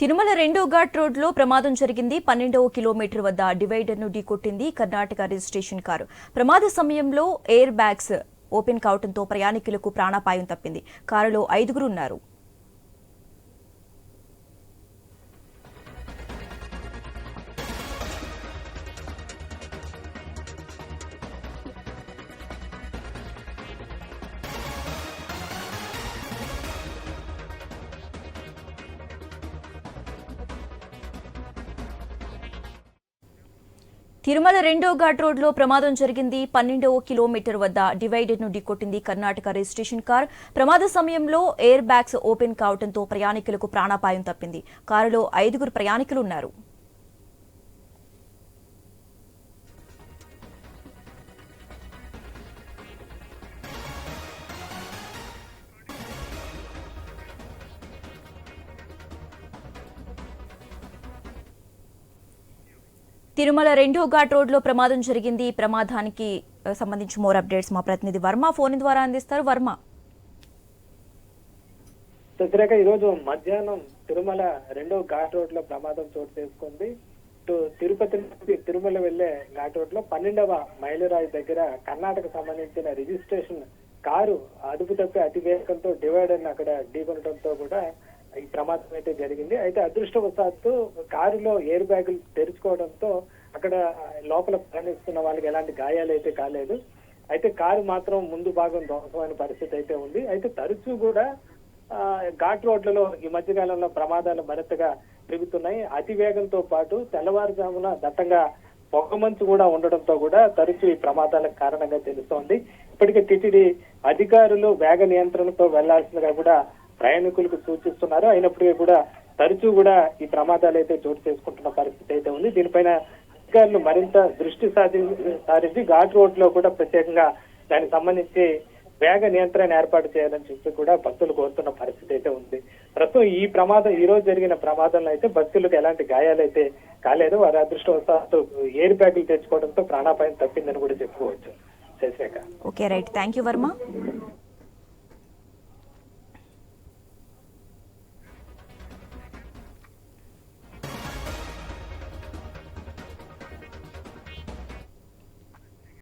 తిరుమల 2వ ఘాట్ రోడ్లో ప్రమాదం జరిగింది. 12వ కిలోమీటర్ వద్ద డివైడర్ను ఢీకొట్టింది కర్ణాటక రిజిస్ట్రేషన్ కారు. ప్రమాద సమయంలో ఎయిర్ బ్యాగ్స్ ఓపెన్ కావడంతో ప్రయాణికులకు ప్రాణాపాయం తప్పింది. కారులో 5 ఉన్నారు. తిరుమల 2వ ఘాట్ రోడ్లో ప్రమాదం జరిగింది. 12వ కిలోమీటర్ వద్ద డివైడర్ను ఢీకొట్టింది కర్ణాటక రిజిస్ట్రేషన్ కార్. ప్రమాద సమయంలో ఎయిర్ బ్యాగ్స్ ఓపెన్ కావడంతో ప్రయాణికులకు ప్రాణాపాయం తప్పింది. కారులో 5 ప్రయాణికులు ఉన్నారు. తిరుమల 2వ ఘాట్ రోడ్లో ప్రమాదం జరిగింది. ఈ ప్రమాదానికి సంబంధించి మోర్ అప్డేట్స్ మా ప్రతినిధి వర్మ ఫోన్ ద్వారా అందిస్తారు. వర్మ, ఈరోజు మధ్యాహ్నం తిరుమల 2వ ఘాట్ రోడ్ లో ప్రమాదం చోటు చేసుకుంది. తిరుపతి నుంచి తిరుమల వెళ్లే ఘాట్ రోడ్ లో 12వ మైలురాయి దగ్గర కర్ణాటక సంబంధించిన రిజిస్ట్రేషన్ కారు అదుపు తప్పి అతివేగంతో డివైడర్ అక్కడ ఢీకొనడంతో కూడా ఈ ప్రమాదం అయితే జరిగింది. అయితే అదృష్టవశాత్తు కారులో ఎయిర్ బ్యాగులు తెరుచుకోవడంతో అక్కడ లోపల ప్రయాణిస్తున్న వాళ్ళకి ఎలాంటి గాయాలు అయితే కాలేదు. అయితే కారు మాత్రం ముందు భాగం ధ్వంసమైన పరిస్థితి అయితే ఉంది. అయితే తరచూ కూడా ఘాట్ రోడ్లలో ఈ మధ్య కాలంలో ప్రమాదాలు మరింతగా పెరుగుతున్నాయి. అతివేగంతో పాటు తెల్లవారుజామున దట్టంగా పొగమంచు కూడా ఉండడంతో కూడా తరచూ ఈ ప్రమాదాలకు కారణంగా తెలుస్తోంది. ఇప్పటికే టిటిడి అధికారులు వేగ నియంత్రణతో వెళ్లాల్సిందిగా కూడా ప్రయాణికులకు సూచిస్తున్నారు. అయినప్పటికీ కూడా తరచూ కూడా ఈ ప్రమాదాలు అయితే చోటు చేసుకుంటున్న పరిస్థితి అయితే ఉంది. దీనిపైన అధికారులు మరింత దృష్టి సారించి ఘాట్ రోడ్ లో కూడా ప్రత్యేకంగా దానికి సంబంధించి వేగ నియంత్రణ ఏర్పాటు చేయాలని చెప్పి కూడా భక్తులు కోరుతున్న పరిస్థితి అయితే ఉంది. ప్రస్తుతం ఈ రోజు జరిగిన ప్రమాదంలో అయితే భక్తులకు ఎలాంటి గాయాలు అయితే కాలేదు. వారి అదృష్టవశాత్తు ఎయిర్ బ్యాగులు తెచ్చుకోవడంతో ప్రాణాపాయం తప్పిందని కూడా చెప్పుకోవచ్చు. Shashirekha. Okay, right. Thank you Varma.